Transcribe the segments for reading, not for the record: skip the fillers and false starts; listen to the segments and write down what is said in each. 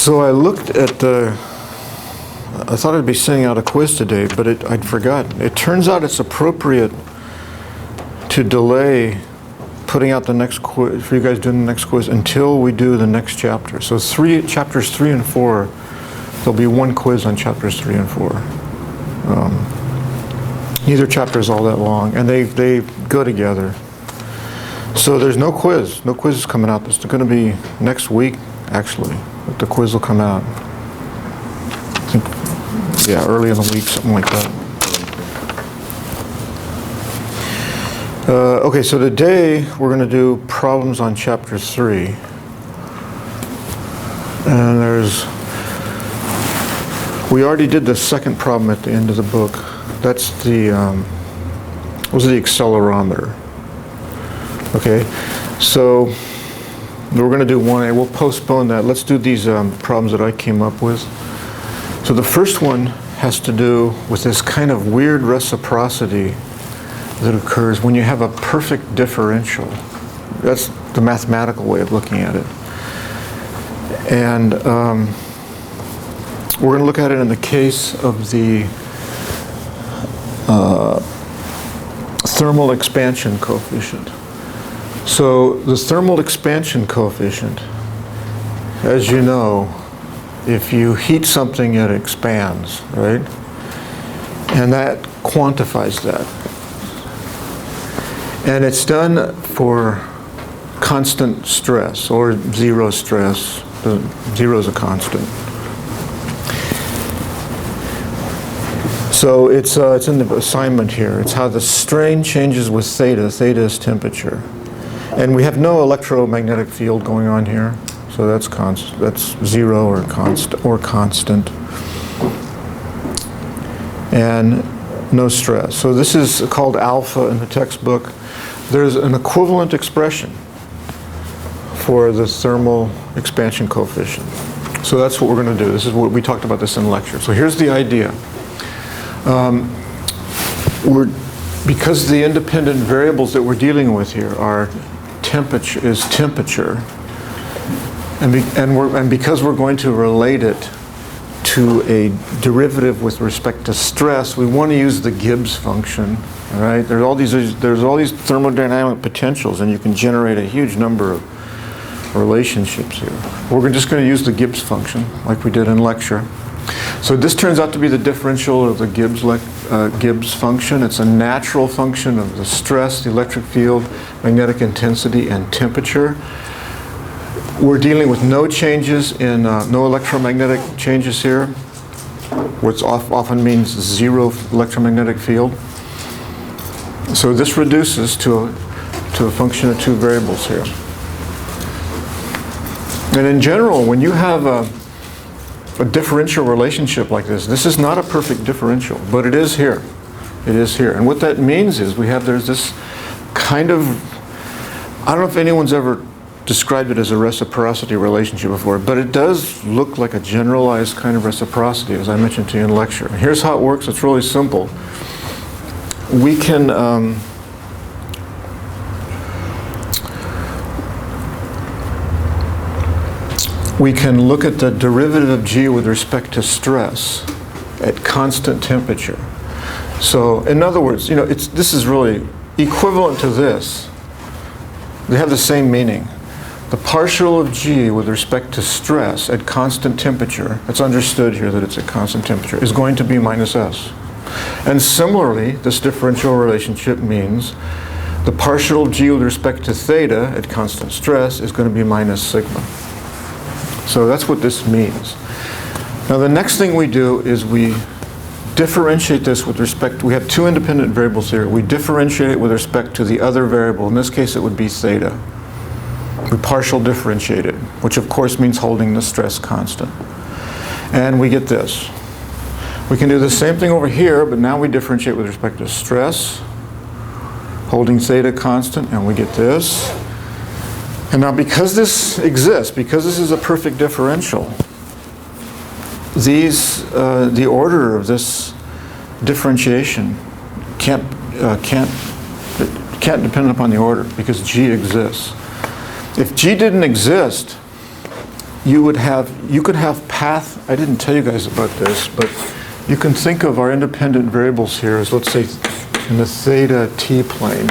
So I looked at the, I thought I'd be sending out a quiz today, but I'd forgotten. It turns out it's appropriate to delay putting out the next quiz, for you guys doing the next quiz, until we do the next chapter. So chapters 3 and 4, there'll be one quiz on chapters 3 and 4. Neither chapter is all that long, and they go together. So there's no quiz. No quiz is coming out. It's going to be next week, actually. But the quiz will come out. I think, yeah, early in the week, something like that. Okay, so today we're going to do problems on chapter 3. And we already did the second problem at the end of the book. That's the, was the accelerometer. Okay, so we're going to do 1A. We'll postpone that. Let's do these problems that I came up with. So the first one has to do with this kind of weird reciprocity that occurs when you have a perfect differential. That's the mathematical way of looking at it. And we're going to look at it in the case of the thermal expansion coefficient. So the thermal expansion coefficient, as you know, if you heat something, it expands, right? And that quantifies that. And it's done for constant stress, or zero stress. Zero is a constant. So it's in the assignment here. It's how the strain changes with theta. Theta is temperature. And we have no electromagnetic field going on here. So that's constant. That's zero or constant. And no stress. So this is called alpha in the textbook. There's an equivalent expression for the thermal expansion coefficient. So that's what we're going to do. This is what we talked about this in lecture. So here's the idea. Because the independent variables that we're dealing with here are temperature, and because we're going to relate it to a derivative with respect to stress, we want to use the Gibbs function. All right, there's all these thermodynamic potentials, and you can generate a huge number of relationships here. We're just going to use the Gibbs function, like we did in lecture. So this turns out to be the differential of the Gibbs function. It's a natural function of the stress, the electric field, magnetic intensity, and temperature. We're dealing with no changes in, no electromagnetic changes here, which often means zero electromagnetic field. So this reduces to a function of two variables here. And in general, when you have a differential relationship like this is not a perfect differential, but it is here. It is here. And what that means is there's this kind of, I don't know if anyone's ever described it as a reciprocity relationship before, but it does look like a generalized kind of reciprocity, as I mentioned to you in lecture. And here's how it works. It's really simple. We can look at the derivative of G with respect to stress at constant temperature. So in other words, this is really equivalent to this. They have the same meaning. The partial of G with respect to stress at constant temperature, it's understood here that it's at constant temperature, is going to be minus S. And similarly, this differential relationship means the partial of G with respect to theta at constant stress is going to be minus sigma. So that's what this means. Now the next thing we do is we differentiate this with respect, we have two independent variables here. We differentiate it with respect to the other variable. In this case it would be theta. We partial differentiate it, which of course means holding the stress constant. And we get this. We can do the same thing over here, but now we differentiate with respect to stress, holding theta constant, and we get this. And now because this exists, because this is a perfect differential, the order of this differentiation can't depend upon the order, because G exists. If G didn't exist, you could have path, I didn't tell you guys about this, but you can think of our independent variables here as, let's say, in the theta t plane.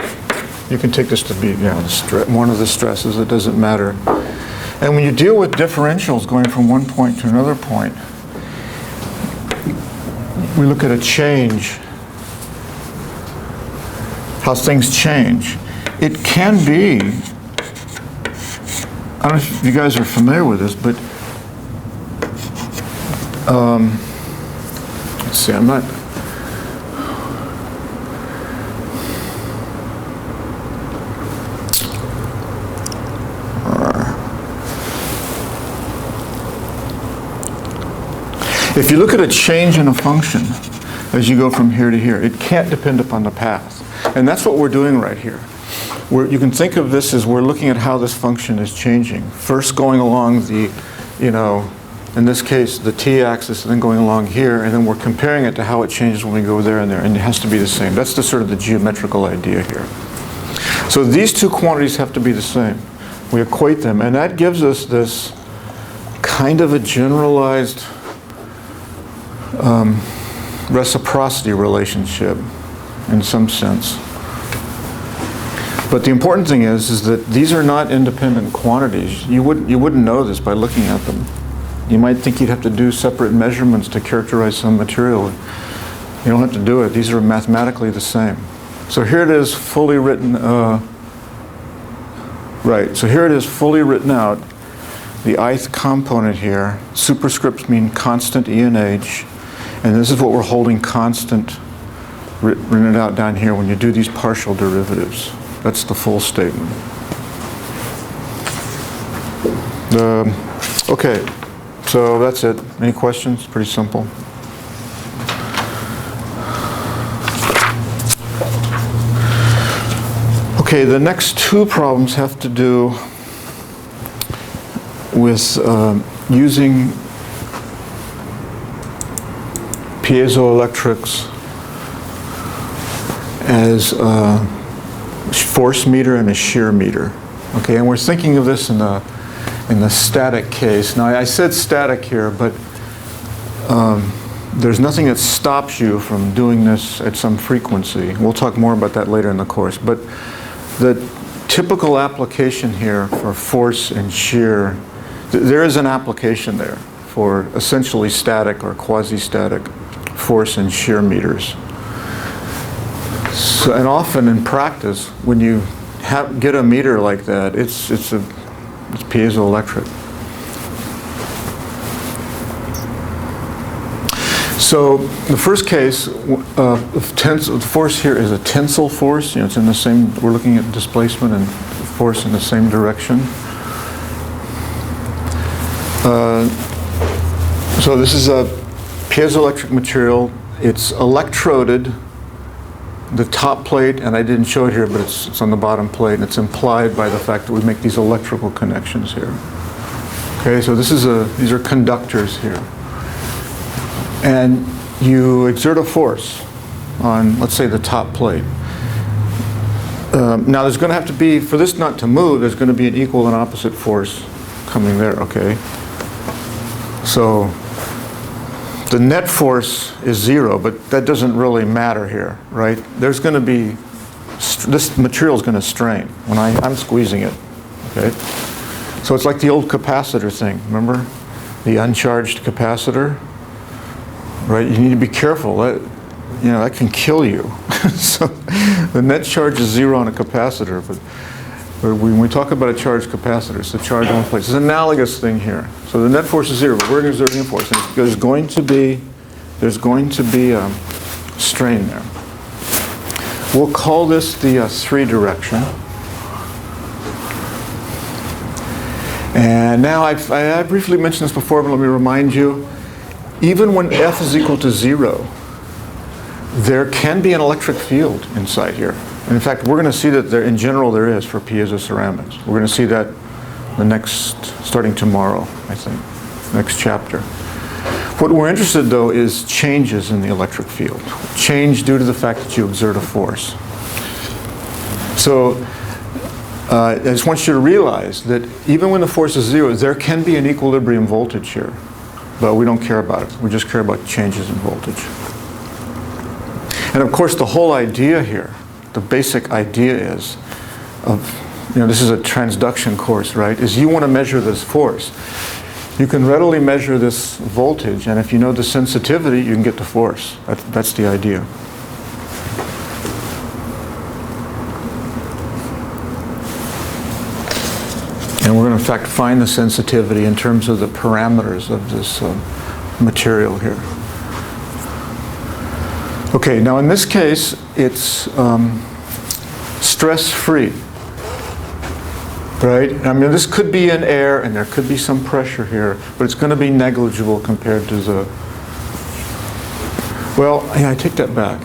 You can take this to be one of the stresses, it doesn't matter. And when you deal with differentials going from one point to another point, we look at a change, how things change. It can be, I don't know if you guys are familiar with this, but let's see, I'm not, if you look at a change in a function as you go from here to here, it can't depend upon the path. And that's what we're doing right here. You can think of this as we're looking at how this function is changing. First going along the, in this case, the t-axis, and then going along here, and then we're comparing it to how it changes when we go there and there, and it has to be the same. That's the sort of the geometrical idea here. So these two quantities have to be the same. We equate them, and that gives us this kind of a generalized reciprocity relationship in some sense. But the important thing is that these are not independent quantities. You wouldn't know this by looking at them. You might think you'd have to do separate measurements to characterize some material. You don't have to do it. These are mathematically the same. So here it is fully written, right, so here it is fully written out. The ith component here, superscripts mean constant E and H, and this is what we're holding constant, written it out down here when you do these partial derivatives. That's the full statement. Okay, so that's it. Any questions? Pretty simple. Okay, the next two problems have to do with using piezoelectrics as a force meter and a shear meter. Okay, and we're thinking of this in the static case. Now I said static here, but there's nothing that stops you from doing this at some frequency. We'll talk more about that later in the course. But the typical application here for force and shear, there is an application there for essentially static or quasi-static force and shear meters. So, and often in practice, when you get a meter like that, it's piezoelectric. So the first case, the force here is a tensile force. It's in the same. We're looking at displacement and force in the same direction. So this is a piezoelectric material. It's electroded. The top plate, and I didn't show it here, but it's on the bottom plate, and it's implied by the fact that we make these electrical connections here. Okay, so these are conductors here. And you exert a force on, let's say, the top plate. Now there's going to have to be, for this not to move, there's going to be an equal and opposite force coming there, okay? So the net force is 0, but that doesn't really matter here, right? There's going to be, this material is going to strain when I'm squeezing it, okay? So it's like the old capacitor thing, remember? The uncharged capacitor, right? You need to be careful. That can kill you. So the net charge is 0 on a capacitor, but when we talk about a charged capacitor, it's the charge on place. It's an analogous thing here. So the net force is 0, but we're exerting a force. And there's going to be strain there. We'll call this the 3 direction. And now I briefly mentioned this before, but let me remind you. Even when F is equal to 0, there can be an electric field inside here. And in fact, we're going to see that in general there is for piezoceramics. We're going to see that starting tomorrow, I think, next chapter. What we're interested though is changes in the electric field. Change due to the fact that you exert a force. So I just want you to realize that even when the force is 0, there can be an equilibrium voltage here. But we don't care about it. We just care about changes in voltage. And of course, the whole idea here, the basic idea is this is a transduction course, right? Is you want to measure this force. You can readily measure this voltage, and if you know the sensitivity, you can get the force. That's the idea. And we're going to, in fact, find the sensitivity in terms of the parameters of this material here. Okay, now in this case, it's stress-free. Right? I mean, this could be in air, and there could be some pressure here, but it's going to be negligible compared to the... Well, yeah, I take that back.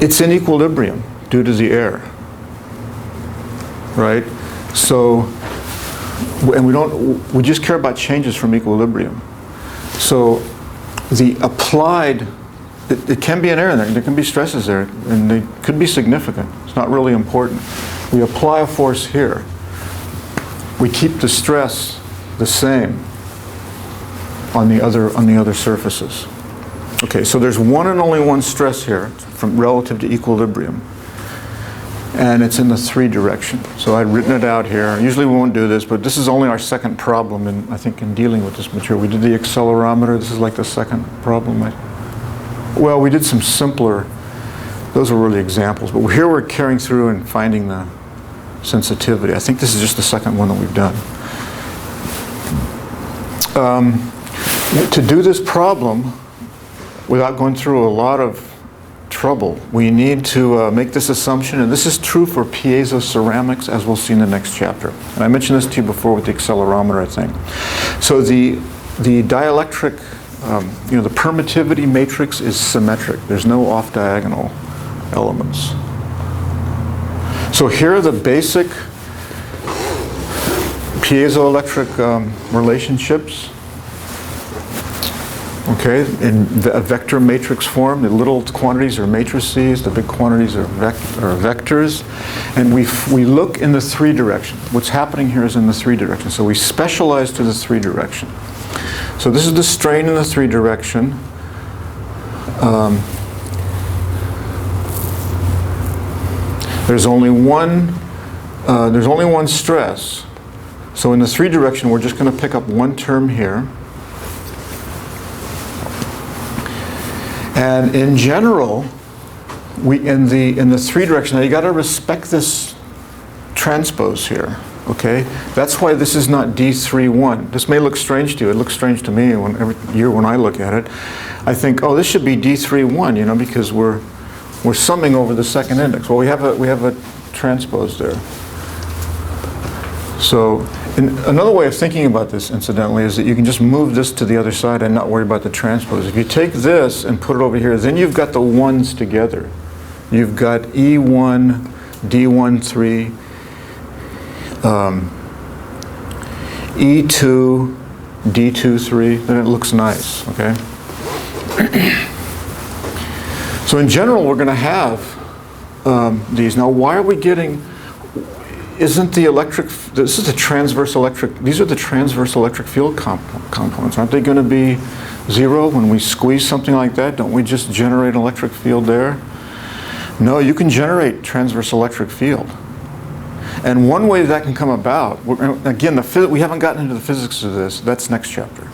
It's in equilibrium due to the air. Right? So, and we just care about changes from equilibrium. So, the applied... It can be an error there. There can be stresses there, and they could be significant. It's not really important. We apply a force here. We keep the stress the same on the other surfaces. Okay, so there's one and only one stress here from relative to equilibrium, and it's in the 3 direction. So I've written it out here. Usually we won't do this, but this is only our second problem, I think, in dealing with this material. We did the accelerometer. This is like the second problem. Well, we did some simpler, those were really examples, but here we're carrying through and finding the sensitivity. I think this is just the second one that we've done. To do this problem, without going through a lot of trouble, we need to make this assumption, and this is true for piezo ceramics, as we'll see in the next chapter. And I mentioned this to you before with the accelerometer, I think. So the dielectric, the permittivity matrix is symmetric. There's no off-diagonal elements. So here are the basic piezoelectric relationships. Okay, in a vector matrix form. The little quantities are matrices, the big quantities are vectors. And we look in the 3 direction. What's happening here is in the 3 direction. So we specialize to the 3 direction. So this is the strain in the 3 direction. There's only one stress. So in the 3 direction, we're just going to pick up one term here. And in general, in the 3 direction, now you got to respect this transpose here. Okay, that's why this is not D31. This may look strange to you. It looks strange to me every year when I look at it. I think, oh, this should be D31, because we're summing over the second index. Well, we have a transpose there. So, another way of thinking about this, incidentally, is that you can just move this to the other side and not worry about the transpose. If you take this and put it over here, then you've got the ones together. You've got E1, D13. E2, D23, then it looks nice, okay? So in general, we're going to have these. Now, why are we getting, isn't the electric, this is the transverse electric, these are the transverse electric field components. Aren't they going to be 0 when we squeeze something like that? Don't we just generate an electric field there? No, you can generate transverse electric field. And one way that can come about, again, we haven't gotten into the physics of this, that's next chapter.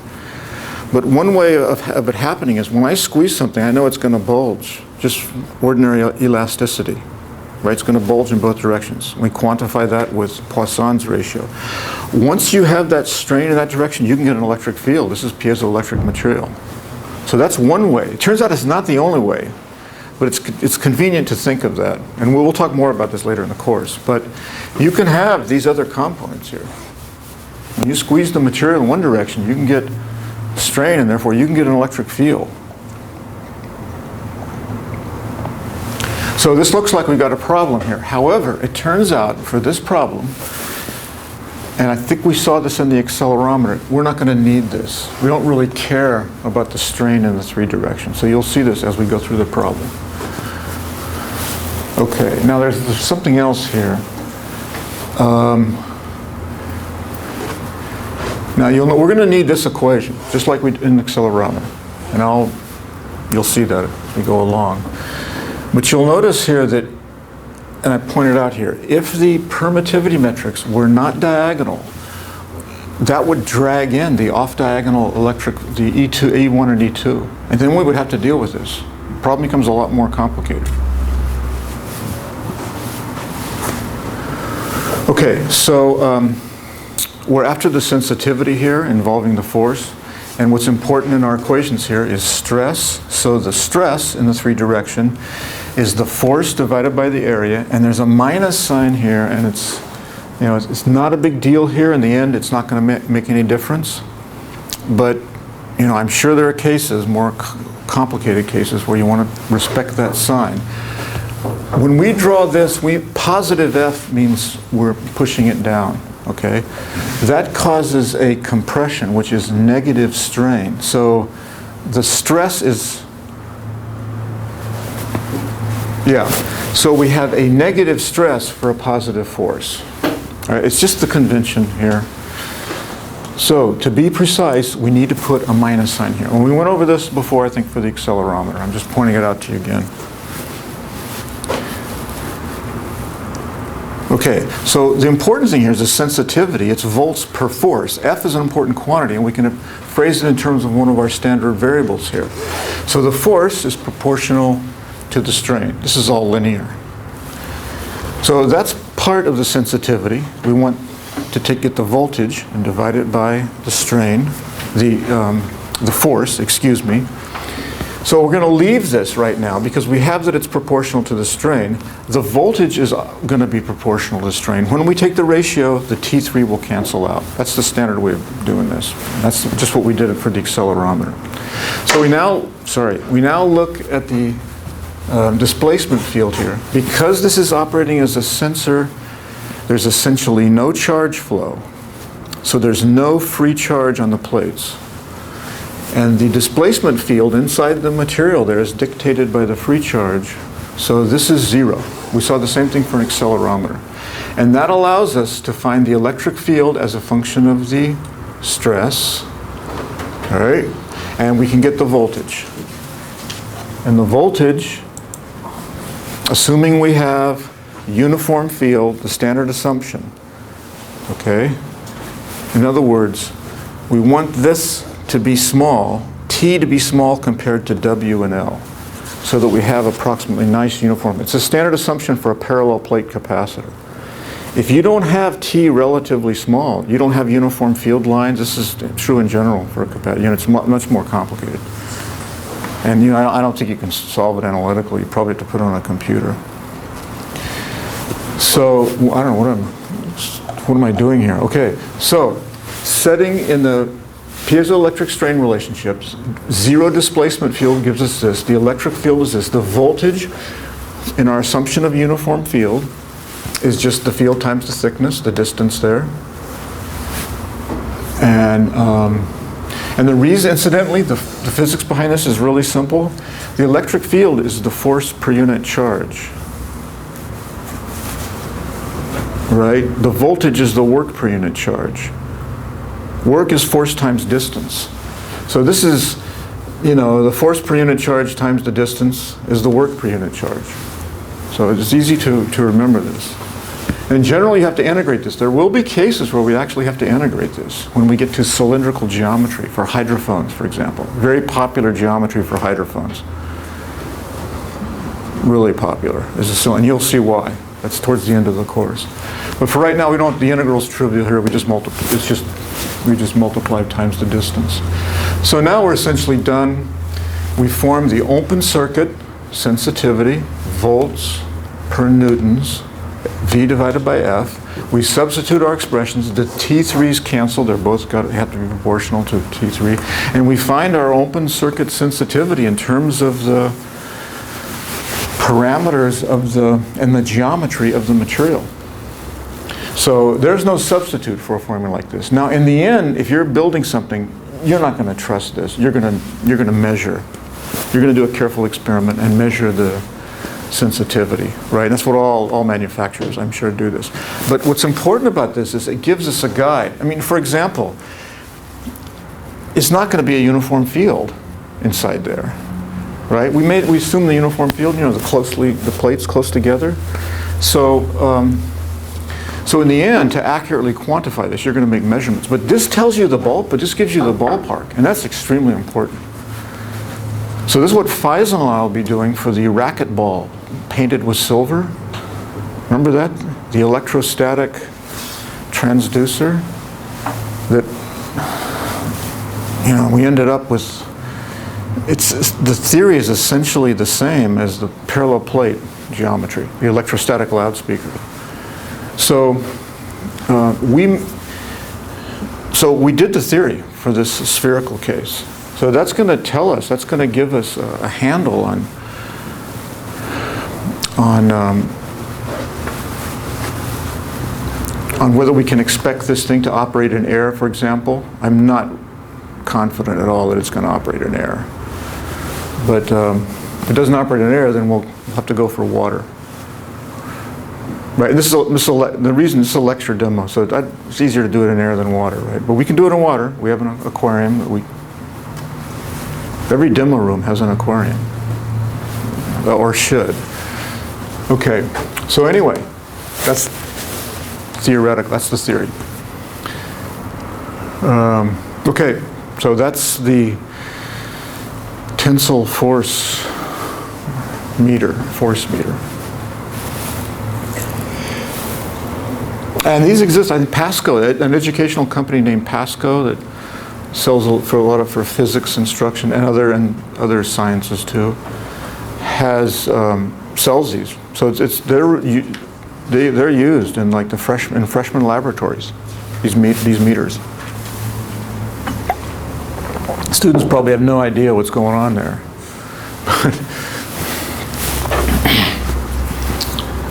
But one way of it happening is when I squeeze something, I know it's going to bulge, just ordinary elasticity, right? It's going to bulge in both directions. We quantify that with Poisson's ratio. Once you have that strain in that direction, you can get an electric field. This is piezoelectric material. So that's one way. It turns out it's not the only way. But it's convenient to think of that. And we'll talk more about this later in the course. But you can have these other components here. When you squeeze the material in one direction, you can get strain, and therefore you can get an electric field. So this looks like we've got a problem here. However, it turns out for this problem, and I think we saw this in the accelerometer, we're not going to need this. We don't really care about the strain in the 3 directions. So you'll see this as we go through the problem. Okay, now there's something else here. Now we're going to need this equation, just like we did in the accelerometer, and you'll see that as we go along. But you'll notice here that, and I pointed out here, if the permittivity metrics were not diagonal, that would drag in the off-diagonal electric, the E1 and E2, and then we would have to deal with this. The problem becomes a lot more complicated. Okay, so we're after the sensitivity here involving the force, and what's important in our equations here is stress. So the stress in the 3 direction is the force divided by the area, and there's a minus sign here, and it's, you know, it's not a big deal here. In the end, it's not going to make any difference. But, you know, I'm sure there are cases, more complicated cases, where you want to respect that sign. When we draw this, positive F means we're pushing it down, okay? That causes a compression, which is negative strain. So the stress is, so we have a negative stress for a positive force. All right, it's just the convention here. So to be precise, we need to put a minus sign here. When we went over this before, I think, for the accelerometer. I'm just pointing it out to you again. Okay, so the important thing here is the sensitivity. It's volts per force. F is an important quantity, and we can phrase it in terms of one of our standard variables here. So the force is proportional to the strain. This is all linear. So that's part of the sensitivity. We want to get the voltage and divide it by the strain, the force, excuse me. So we're going to leave this right now because we have that it's proportional to the strain. The voltage is going to be proportional to the strain. When we take the ratio, the T3 will cancel out. That's the standard way of doing this. That's just what we did for the accelerometer. So we now look at the displacement field here. Because this is operating as a sensor, there's essentially no charge flow. So there's no free charge on the plates. And the displacement field inside the material there is dictated by the free charge. So this is 0. We saw the same thing for an accelerometer. And that allows us to find the electric field as a function of the stress. All right? And we can get the voltage. And the voltage, assuming we have uniform field, the standard assumption. Okay? In other words, we want this to be small, T to be small compared to W and L, so that we have approximately nice uniform. It's a standard assumption for a parallel plate capacitor. If you don't have T relatively small, you don't have uniform field lines. This is true in general for a capacitor. You know, it's much more complicated. And you know, I don't think you can solve it analytically. You probably have to put it on a computer. So I don't know what am I doing here? Okay, so setting in the piezoelectric strain relationships, 0 displacement field gives us this. The electric field is this. The voltage in our assumption of uniform field is just the field times the thickness, the distance there. And the reason, incidentally, the physics behind this is really simple. The electric field is the force per unit charge. Right? The voltage is the work per unit charge. Work is force times distance. So this is, you know, the force per unit charge times the distance is the work per unit charge. So it's easy to remember this. In general, you have to integrate this. There will be cases where we actually have to integrate this when we get to cylindrical geometry for hydrophones, for example. Very popular geometry for hydrophones. Really popular. And you'll see why. That's towards the end of the course. But for right now, we don't. The integral's trivial here. We just multiply times the distance. So now we're essentially done. We form the open circuit sensitivity, volts per newtons, V divided by F. We substitute our expressions. The T3s cancel. They're both have to be proportional to T3. And we find our open circuit sensitivity in terms of the parameters of and the geometry of the material. So there's no substitute for a formula like this. Now, in the end, if you're building something, you're not going to trust this. You're going to measure. You're going to do a careful experiment and measure the sensitivity, right? And that's what all manufacturers, I'm sure, do this. But what's important about this is it gives us a guide. I mean, for example, it's not going to be a uniform field inside there, right? We assume the uniform field, you know, the plates close together. So, so in the end, to accurately quantify this, you're going to make measurements. But this tells you but this gives you the ballpark, and that's extremely important. So this is what Faisal and I will be doing for the racquetball painted with silver. Remember that? The electrostatic transducer that, you know, we ended up with, the theory is essentially the same as the parallel plate geometry, the electrostatic loudspeaker. So we did the theory for this spherical case. So that's going to tell us, that's going to give us a handle on whether we can expect this thing to operate in air, for example. I'm not confident at all that it's going to operate in air. But if it doesn't operate in air, then we'll have to go for water. Right, and this is the reason this is a lecture demo, so it's easier to do it in air than water, right? But we can do it in water. We have an aquarium. Every demo room has an aquarium, or should. Okay, so anyway, that's theoretical. That's the theory. Okay, so that's the tensile force meter. And these exist, I think Pasco, an educational company named Pasco that sells for physics instruction and other sciences too, sells these. So they're used in like in freshman laboratories. These meters. Students probably have no idea what's going on there.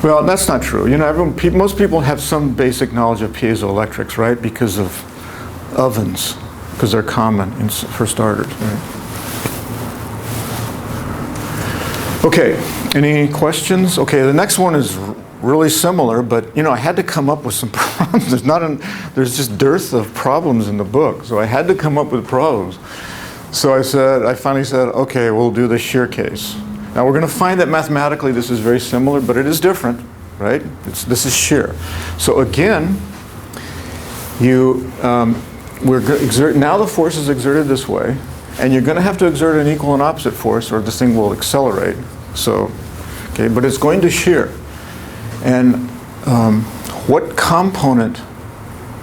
Well, that's not true. You know, most people have some basic knowledge of piezoelectrics, right? Because of ovens, because they're common for starters. Right? Okay, any questions? Okay, the next one is really similar, but you know, I had to come up with some problems. There's just dearth of problems in the book, so I had to come up with problems. So I finally said, okay, we'll do the shear case. Now we're going to find that mathematically this is very similar, but it is different, right? This is shear. So again, now the force is exerted this way, and you're going to have to exert an equal and opposite force, or this thing will accelerate. So, okay, but it's going to shear, and what component?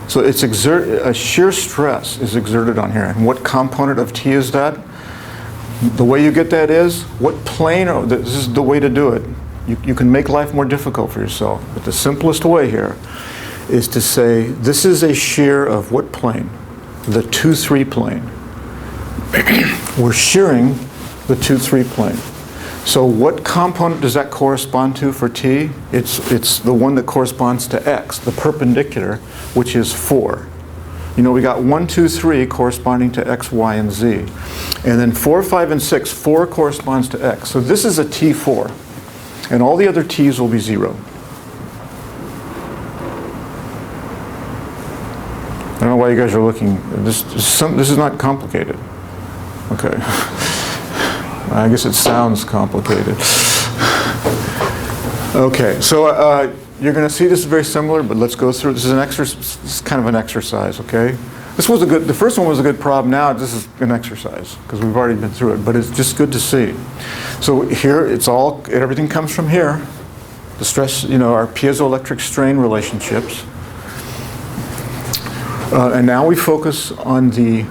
So it's a shear stress is exerted on here, and what component of T is that? The way you get that is, what plane, this is the way to do it. You can make life more difficult for yourself, but the simplest way here is to say, this is a shear of what plane? The 2-3 plane. We're shearing the 2-3 plane. So what component does that correspond to for T? It's the one that corresponds to X, the perpendicular, which is 4. You know, we got 1, 2, 3 corresponding to X, Y, and Z. And then 4, 5, and 6, 4 corresponds to X. So this is a T4. And all the other T's will be 0. I don't know why you guys are looking. This is not complicated. Okay. I guess it sounds complicated. Okay, so you're going to see this is very similar, but let's go through. This is kind of an exercise, okay? The first one was a good problem. Now this is an exercise because we've already been through it, but it's just good to see. So here, everything comes from here. The stress, you know, our piezoelectric strain relationships. And now we focus on the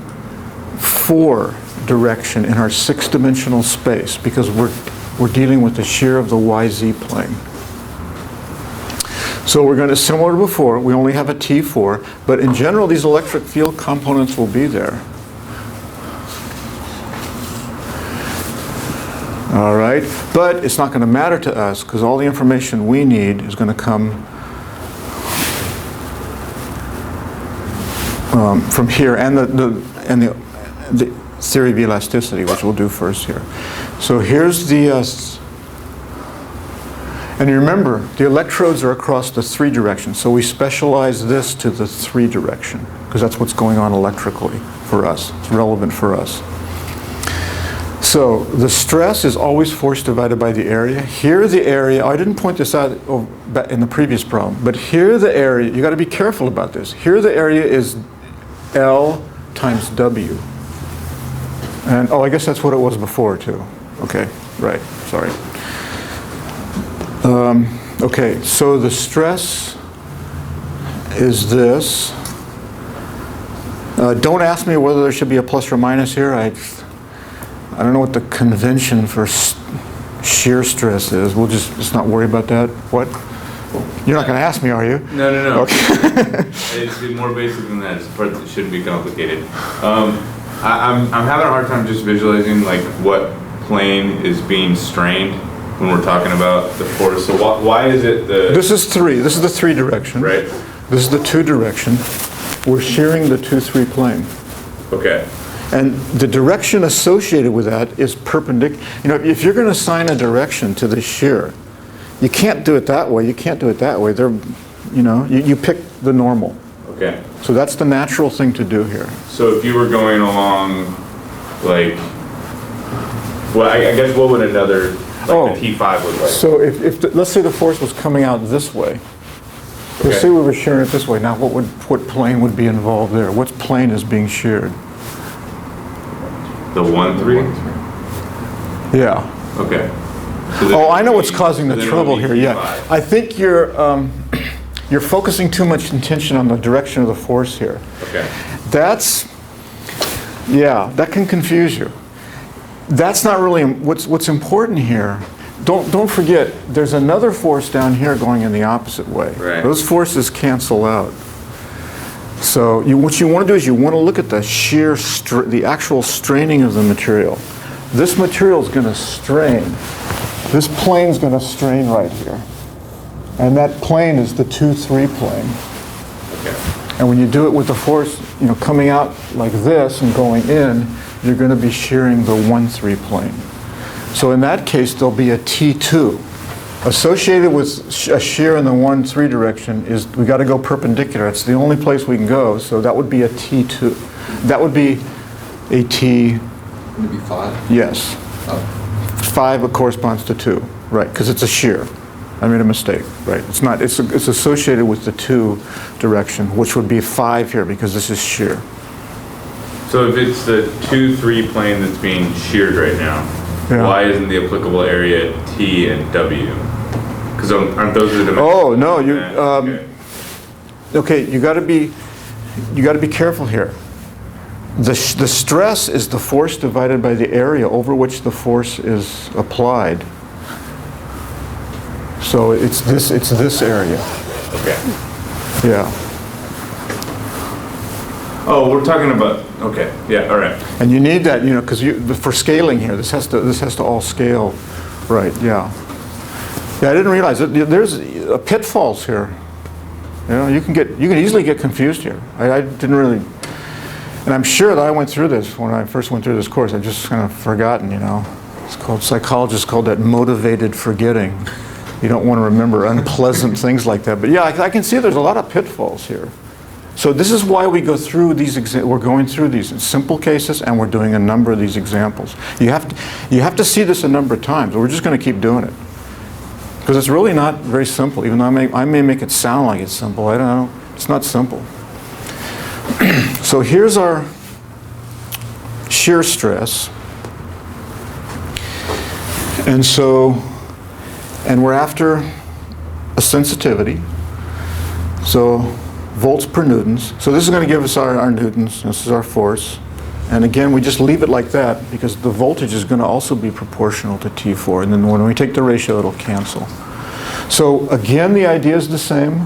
4 direction in our 6-dimensional space because we're dealing with the shear of the YZ plane. So we're going to, similar to before, we only have a T4, but in general these electric field components will be there. All right, but it's not going to matter to us because all the information we need is going to come from here, and the theory of elasticity, which we'll do first here. So here's the And you remember, the electrodes are across the 3 directions, so we specialize this to the 3 direction, because that's what's going on electrically for us. It's relevant for us. So the stress is always force divided by the area. Here the area, I didn't point this out in the previous problem, but here the area, you got to be careful about this. Here the area is L times W. And oh, I guess that's what it was before too. Okay, right, sorry. Okay, so the stress is this. Don't ask me whether there should be a plus or minus here. I don't know what the convention for shear stress is. We'll let's not worry about that. What? You're not going to ask me, are you? No. Okay. It's more basic than that. It's the part that shouldn't be complicated. I'm having a hard time just visualizing like what plane is being strained when we're talking about the force. So why is it the... This is 3. This is the 3 direction. Right. This is the 2 direction. We're shearing the 2-3 plane. Okay. And the direction associated with that is perpendicular. You know, if you're going to assign a direction to the shear, you can't do it that way. You can't do it that way. You pick the normal. Okay. So that's the natural thing to do here. So if you were going along, like, well, I guess what would another, like the T5 look like? So let's say the force was coming out this way. Okay. Let's say we were shearing it this way. Now, what plane would be involved there? What plane is being sheared? The 1-3? Yeah. Okay. So I know what's causing the trouble here. Yeah, I think you're focusing too much attention on the direction of the force here. Okay. That can confuse you. That's not really what's important here. Don't forget, there's another force down here going in the opposite way. Right. Those forces cancel out. So what you want to do is you want to look at the shear, the actual straining of the material. This material is going to strain. This plane is going to strain right here. And that plane is the 2-3 plane. Okay. And when you do it with the force, coming out like this and going in, you're going to be shearing the 1-3 plane. So in that case, there'll be a T2. Associated with a shear in the 1-3 direction is we got to go perpendicular. It's the only place we can go, so that would be a T2. That would be a T... Would it be 5? Yes. Oh. 5 corresponds to 2, right, because it's a shear. I made a mistake, right? It's not, it's associated with the 2 direction, which would be 5 here because this is shear. So if it's the 2-3 plane that's being sheared right now, why isn't the applicable area T and W? Because aren't those the dimensions? Oh no, okay. You got to be careful here. The stress is the force divided by the area over which the force is applied. So it's this area. Okay. Yeah. Oh, we're talking about, okay, yeah, all right. And you need that, because for scaling here, this has to all scale, right? Yeah. Yeah, I didn't realize that there's pitfalls here. You can easily get confused here. I didn't really, and I'm sure that I went through this when I first went through this course. I just kind of forgotten, It's called, psychologists call that motivated forgetting. You don't want to remember unpleasant things like that. But yeah, I can see there's a lot of pitfalls here. So this is why we go through these. We're going through these in simple cases, and we're doing a number of these examples. You have to see this a number of times. We're just going to keep doing it because it's really not very simple. Even though I may make it sound like it's simple, I don't know. It's not simple. So here's our shear stress, and we're after a sensitivity. So volts per newtons. So this is going to give us our newtons. This is our force. And again, we just leave it like that because the voltage is going to also be proportional to T4. And then when we take the ratio, it'll cancel. So again, the idea is the same.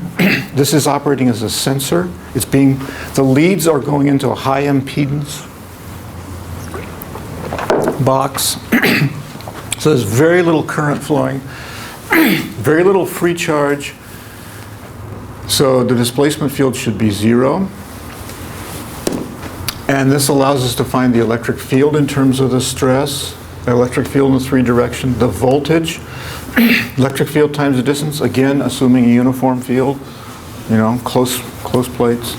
This is operating as a sensor. The leads are going into a high impedance box. So there's very little current flowing, very little free charge. So the displacement field should be 0. And this allows us to find the electric field in terms of the stress, the electric field in the 3 direction, the voltage Electric field times the distance, again, assuming a uniform field, you know, close plates.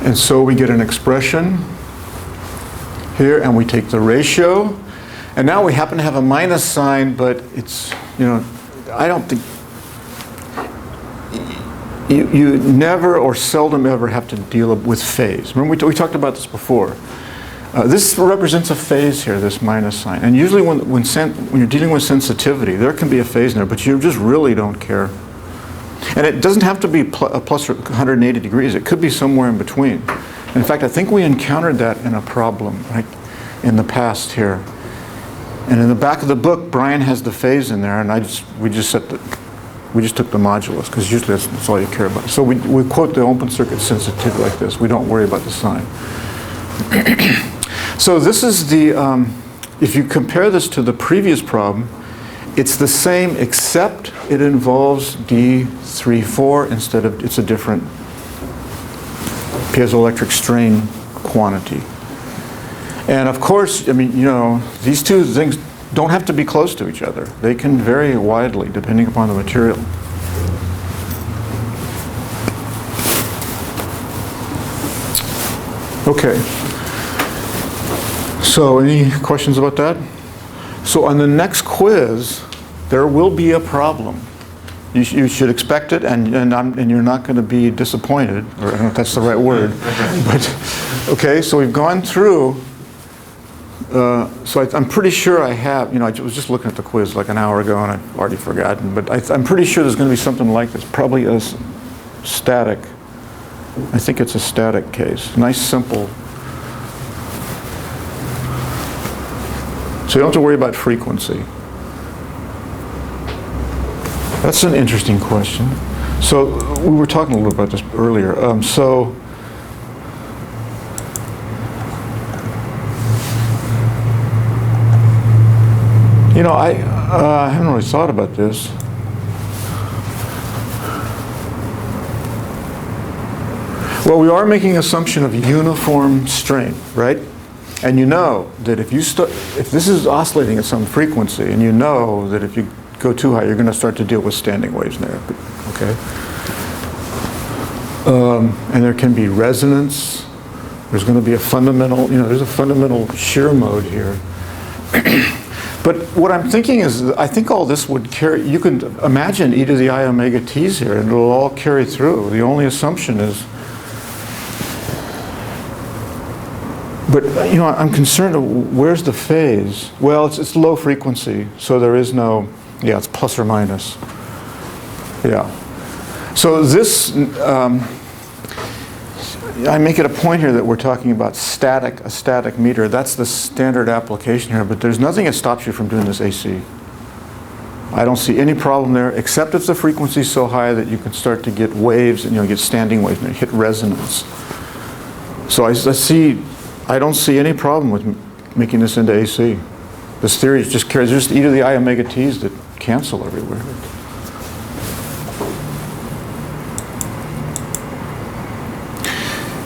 And so we get an expression here, and we take the ratio. And now we happen to have a minus sign, but it's, you know, I don't think, you never or seldom ever have to deal with phase. Remember we talked about this before. This represents a phase here, this minus sign. And usually when you're dealing with sensitivity, there can be a phase in there, but you just really don't care. And it doesn't have to be a plus 180 degrees. It could be somewhere in between. In fact, I think we encountered that in a problem, right, in the past here. And in the back of the book, Brian has the phase in there, and we just took the modulus, because usually that's all you care about. So we quote the open circuit sensitivity like this. We don't worry about the sign. So this is the, if you compare this to the previous problem, it's the same except it involves D34 instead of, it's a different piezoelectric strain quantity. And of course, I mean, you know, these two things don't have to be close to each other. They can vary widely depending upon the material. Okay. So any questions about that? So on the next quiz, there will be a problem. You should expect it, and you're not going to be disappointed, or I don't know if that's the right word. But okay, so we've gone through. So I'm pretty sure I have. You know, I was just looking at the quiz like an hour ago, and I've already forgotten. But I'm pretty sure there's going to be something like this. Probably a static. I think it's a static case. Nice, simple. So you don't have to worry about frequency. That's an interesting question. So we were talking a little about this earlier. You know, I haven't really thought about this. Well, we are making an assumption of uniform strain, right? And you know that if this is oscillating at some frequency, and you know that if you go too high, you're going to start to deal with standing waves there. Okay. And there can be resonance. There's going to be a fundamental, you know, there's a fundamental shear mode here. But what I'm thinking is, I think all this would carry, you can imagine e to the I omega t's here, and it'll all carry through. The only assumption is, but you know, I'm concerned, where's the phase? Well, it's low frequency, so there is no, yeah, it's plus or minus. Yeah. So this, I make it a point here that we're talking about a static meter. That's the standard application here, but there's nothing that stops you from doing this AC. I don't see any problem there, except if the frequency is so high that you can start to get waves, and you know, get standing waves, and hit resonance. So I don't see any problem with making this into AC. This theory just carries, there's just e to the I omega t's that cancel everywhere.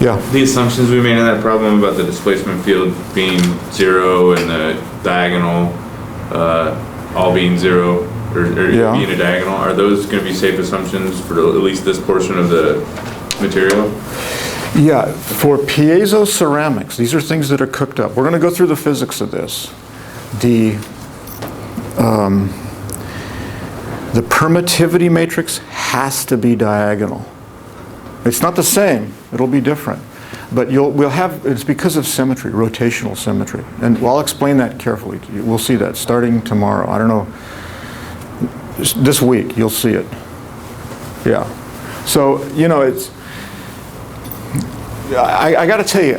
Yeah. The assumptions we made in that problem about the displacement field being 0 and the diagonal all being 0 or yeah, being a diagonal, are those going to be safe assumptions for at least this portion of the material? Yeah, for piezo ceramics, these are things that are cooked up. We're going to go through the physics of this. The permittivity matrix has to be diagonal. It's not the same. It'll be different. But we'll have, it's because of symmetry, rotational symmetry. And I'll explain that carefully to you. We'll see that starting tomorrow. I don't know, this week you'll see it. Yeah. So, you know, it's, I got to tell you,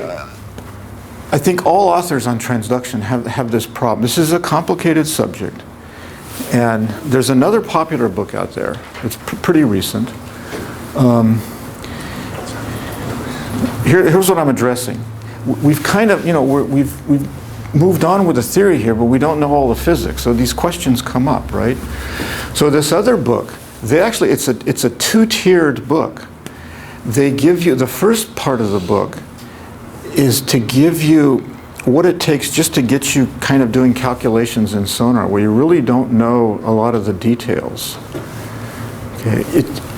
I think all authors on transduction have this problem. This is a complicated subject. And there's another popular book out there. It's pretty recent. Here's what I'm addressing. We've kind of, you know, we've moved on with the theory here, but we don't know all the physics. So these questions come up, right? So this other book, it's a two-tiered book. They give you, the first part of the book is to give you what it takes just to get you kind of doing calculations in sonar where you really don't know a lot of the details. Okay.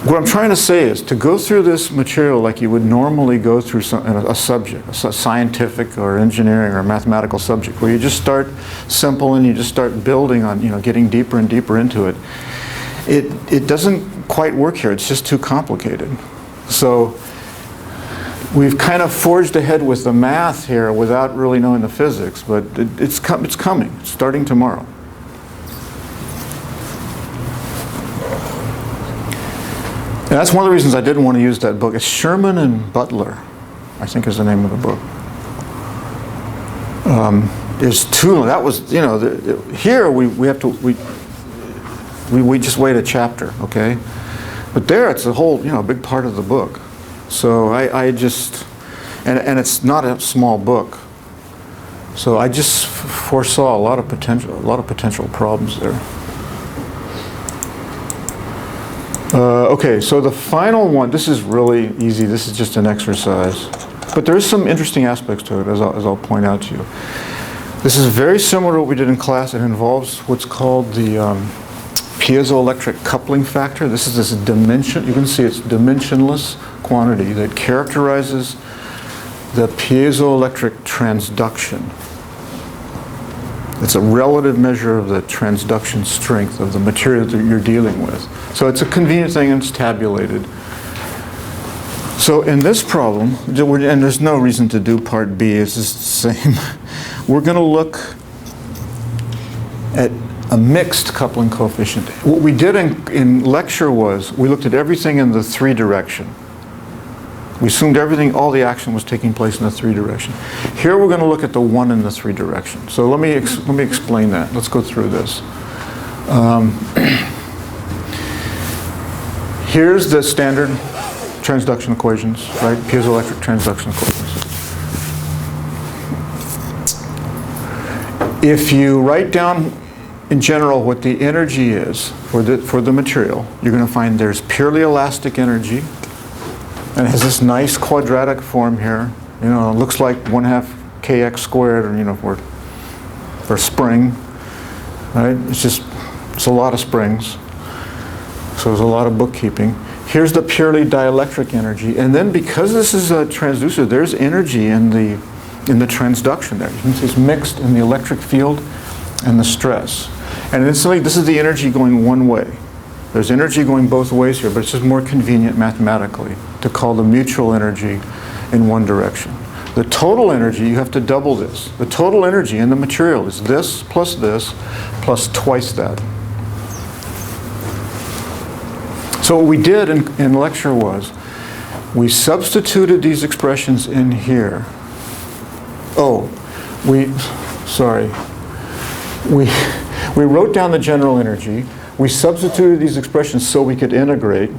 What I'm trying to say is to go through this material like you would normally go through a subject, a scientific or engineering or mathematical subject, where you just start simple and you just start building on, getting deeper and deeper into it. It doesn't quite work here. It's just too complicated. So we've kind of forged ahead with the math here without really knowing the physics, but it's coming. It's starting tomorrow. And that's one of the reasons I didn't want to use that book. It's Sherman and Butler, I think is the name of the book. There's two. That was, here we have to we just wait a chapter, okay? But there it's a whole, big part of the book. So I just, and it's not a small book. So I just foresaw a lot of potential problems there. Okay, so the final one, this is really easy. This is just an exercise. But there is some interesting aspects to it, as I'll point out to you. This is very similar to what we did in class. It involves what's called the piezoelectric coupling factor. This is this dimension, you can see it's dimensionless quantity that characterizes the piezoelectric transduction. It's a relative measure of the transduction strength of the material that you're dealing with. So it's a convenient thing and it's tabulated. So in this problem, and there's no reason to do part B, it's just the same. We're going to look at a mixed coupling coefficient. What we did in lecture was we looked at everything in the 3 direction. We assumed all the action was taking place in the 3 direction. Here we're going to look at the 1 in the 3 direction. So let me explain that. Let's go through this. Here's the standard transduction equations, right? Piezoelectric transduction equations. If you write down in general what the energy is for the material, you're going to find there's purely elastic energy. And it has this nice quadratic form here. It looks like 1/2 kx squared, or for spring, right? It's a lot of springs. So there's a lot of bookkeeping. Here's the purely dielectric energy, and then because this is a transducer, there's energy in the transduction there. You can see it's mixed in the electric field and the stress. And instantly, this is the energy going one way. There's energy going both ways here, but it's just more convenient mathematically to call the mutual energy in one direction. The total energy, you have to double this. The total energy in the material is this plus twice that. So what we did in lecture was we substituted these expressions in here. We wrote down the general energy. We substituted these expressions so we could integrate,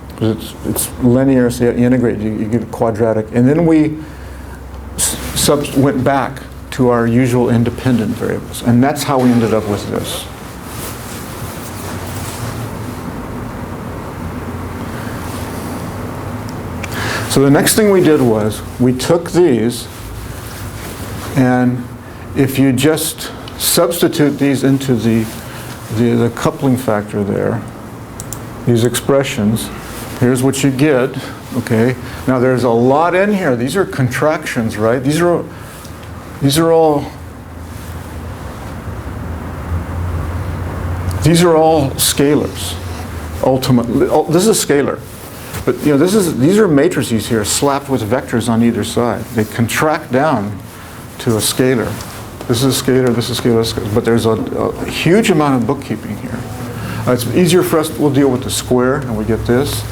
because it's linear, so you integrate, you get a quadratic, and then we went back to our usual independent variables, and that's how we ended up with this. So the next thing we did was we took these, and if you just substitute these into the coupling factor there, these expressions, here's what you get, okay? Now there's a lot in here. These are contractions, right? These are all scalars, ultimately. This is a scalar. But these are matrices here slapped with vectors on either side. They contract down to a scalar. This is a scalar, this is a scalar, this is a scalar. But there's a huge amount of bookkeeping here. It's easier for us, we'll deal with the square, and we get this.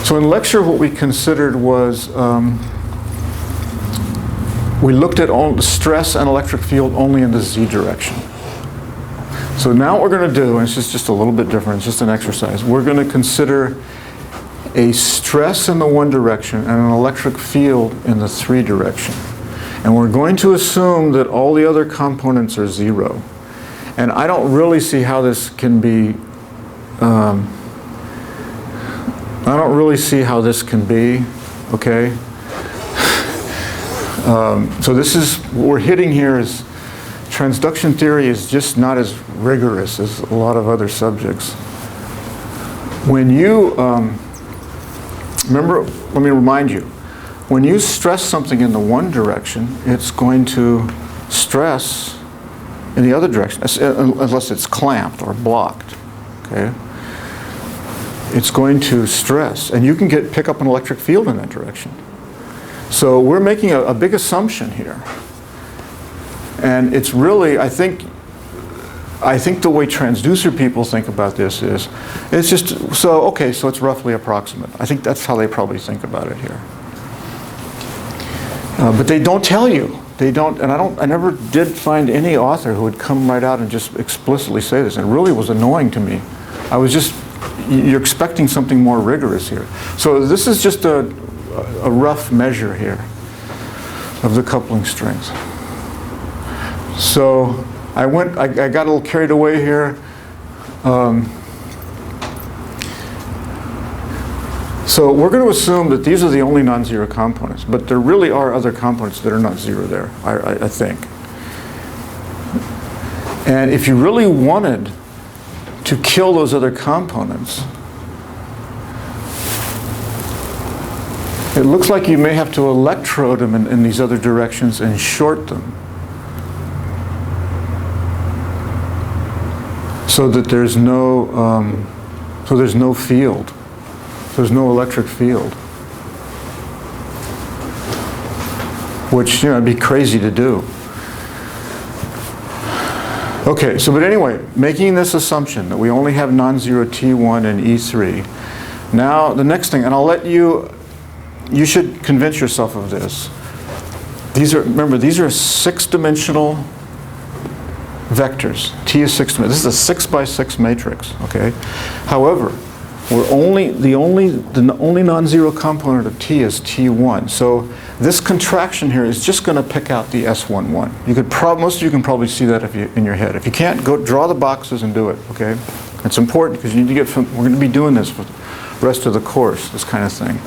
So in lecture, what we considered was, we looked at all the stress and electric field only in the z direction. So now what we're going to do, and it's just a little bit different, it's just an exercise, we're going to consider a stress in the 1 direction and an electric field in the 3 direction. And we're going to assume that all the other components are 0. And I don't really see how this can be, okay? So this is, what we're hitting here is, transduction theory is just not as rigorous as a lot of other subjects. When you, remember, let me remind you, when you stress something in the one direction, it's going to stress in the other direction, unless it's clamped or blocked, okay? It's going to stress, and you can pick up an electric field in that direction. So we're making a big assumption here. And it's really, I think the way transducer people think about this is, it's just, so, okay, so it's roughly approximate. I think that's how they probably think about it here. But they don't tell you. They don't, and I never did find any author who would come right out and just explicitly say this. And it really was annoying to me. I was just, you're expecting something more rigorous here. So this is just a rough measure here of the coupling strength. So I got a little carried away here. So we're going to assume that these are the only non-zero components, but there really are other components that are not zero there, I think. And if you really wanted to kill those other components, it looks like you may have to electrode them in these other directions and short them, so that there's no field. There's no electric field, which, you know, it'd be crazy to do. Okay, so but anyway, making this assumption that we only have non-zero T1 and E3. Now the next thing, and I'll let you should convince yourself of this. Remember, these are 6-dimensional vectors. T is 6-dimensional. This is a 6x6 matrix, okay? However, the only non-zero component of T is T1. So this contraction here is just going to pick out the S11. Most of you can probably see that in your head. If you can't, go draw the boxes and do it, okay? It's important because you need to get, we're going to be doing this for the rest of the course, this kind of thing.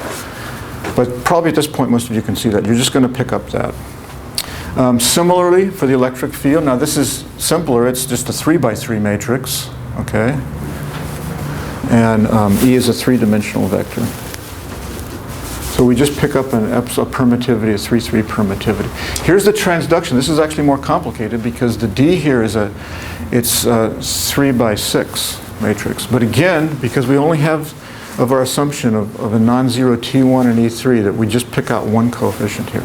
But probably at this point, most of you can see that. You're just going to pick up that. Similarly, for the electric field, now this is simpler. It's just a 3x3 matrix, okay? And E is a 3-dimensional vector. So we just pick up a permittivity, a 3-3 permittivity. Here's the transduction. This is actually more complicated because the D here is it's a 3x6 matrix. But again, because we only have of our assumption of a non-zero T1 and E3, that we just pick out one coefficient here.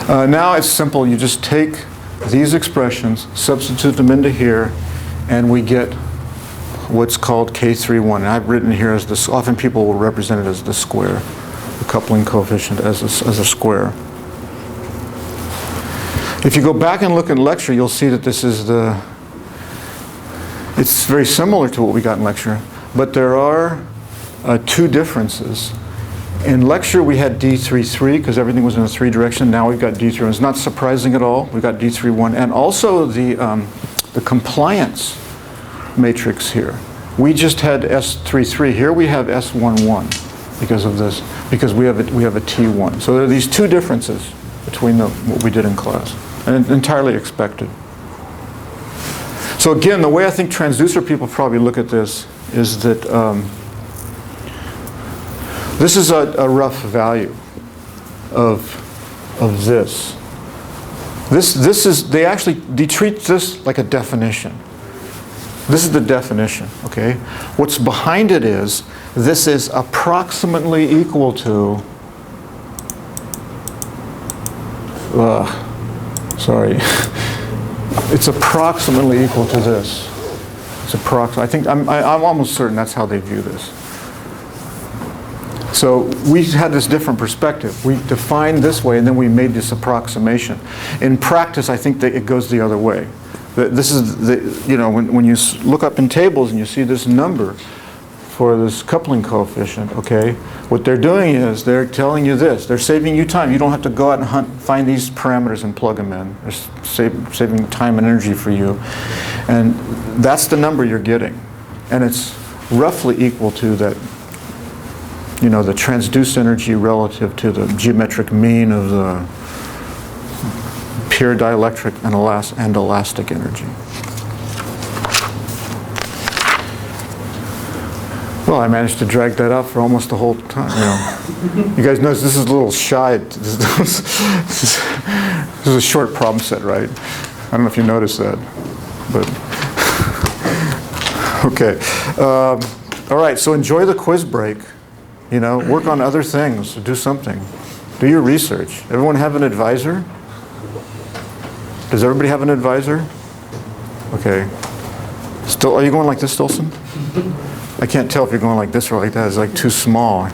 Now it's simple. You just take these expressions, substitute them into here, and we get what's called K31. And I've written here as this. Often people will represent it as the square, the coupling coefficient as a square. If you go back and look in lecture, you'll see that this is it's very similar to what we got in lecture, but there are two differences. In lecture, we had D33 because everything was in a 3 direction. Now we've got D31. It's not surprising at all. We've got D31, and also the compliance matrix here. We just had S33. Here we have S11 because of this, because we have a T1. So there are these two differences between what we did in class, and entirely expected. So again, the way I think transducer people probably look at this is that this is a rough value of this. This is, they treat this like a definition. This is the definition, okay? What's behind it is, this is approximately equal to, it's approximately equal to this. It's approximately, I'm almost certain that's how they view this. So we had this different perspective. We defined this way, and then we made this approximation. In practice, I think that it goes the other way. This is when you look up in tables and you see this number for this coupling coefficient, okay, what they're doing is they're telling you this. They're saving you time. You don't have to go out and find these parameters and plug them in. They're saving time and energy for you. And that's the number you're getting. And it's roughly equal to that you know, the transduced energy relative to the geometric mean of the pure dielectric and elastic energy. Well, I managed to drag that out for almost the whole time. You know, you guys notice this is a little shy. This is a short problem set, right? I don't know if you noticed that, but okay. All right. So enjoy the quiz break. You know, work on other things. Do something. Do your research. Everyone have an advisor? Does everybody have an advisor? Okay. Still, are you going like this, Stolson? I can't tell if you're going like this or like that. It's like too small.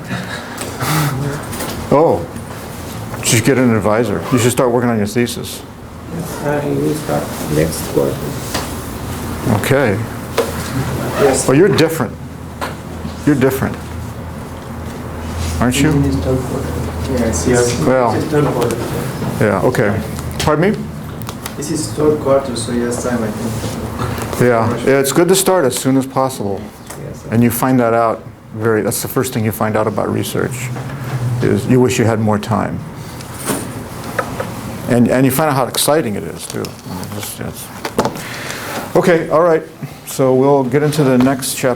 Oh, you should get an advisor. You should start working on your thesis. I will start next quarter. Okay. Yes. Well, you're different. You're different. Aren't you? Yes, yes. Well, It's third quarter. yeah, okay. Pardon me? This is third quarter, so yes, time I think. Yeah, it's good to start as soon as possible. Yes. And you find that out that's the first thing you find out about research, is you wish you had more time. And you find out how exciting it is, too. Okay, all right. So we'll get into the next chapter.